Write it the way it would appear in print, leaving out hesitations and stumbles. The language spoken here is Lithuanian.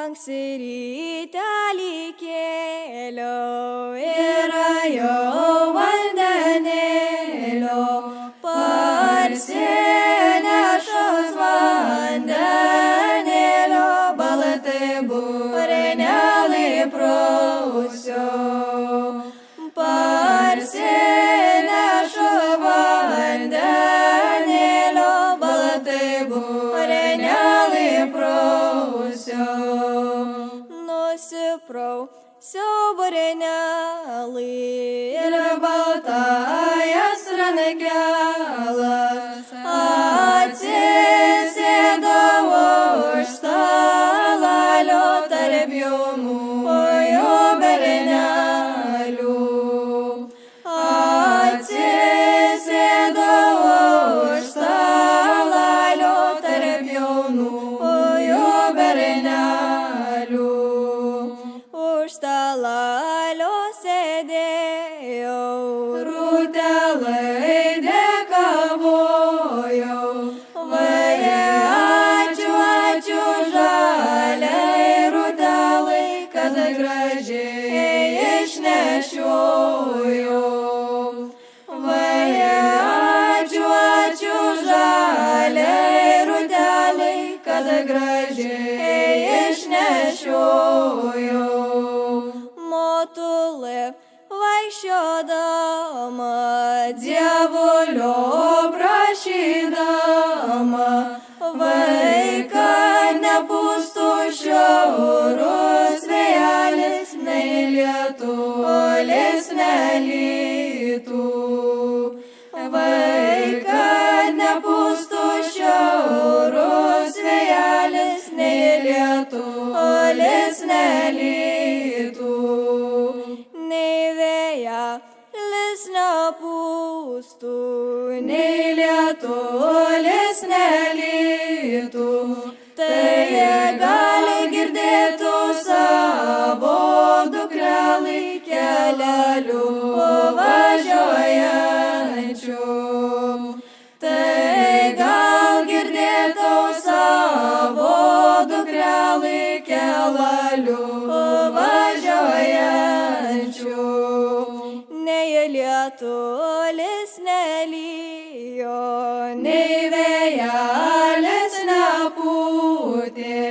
anksti rytelį kėliau ir jau vandenėlio parsinešus vandenėlio baltai būrenelį prausiau. Parsinešus vandenėlio baltai būrenelį prausiau. Nusiprausiau būrenelį ir baltajas rankelas atsisėdau už stalalio tarp jaunųjų bernelių. Atsisėdau už stalalio tarp jaunųjų bernelių. Už stalalio sėdėjau, rūtelai dėkavojau. Vaje, ačiū, ačiū žaliai rūtelai, kad gražiai išnešiojau. Vaje, ačiū, ačiū žaliai rūtelai, kad gražiai išnešiojau. Motulė vaikščiodama, dievulio prašydama, vaiką nepūstų šiaurus vėjelis, nei lietulis nelytų. Vaiką nepūstų šiaurus vėjelis, nei lietulis nelytų. Nei vėjelis nepūstų, nei lietulis nelytų. Tai gali girdėtų savo dukrelį keleliu važiuojančiu. Tai gal girdėtų savo dukrelį keleliu važiuojančiu. Nei lietulis nelijo, nei vėjelis nepūtė.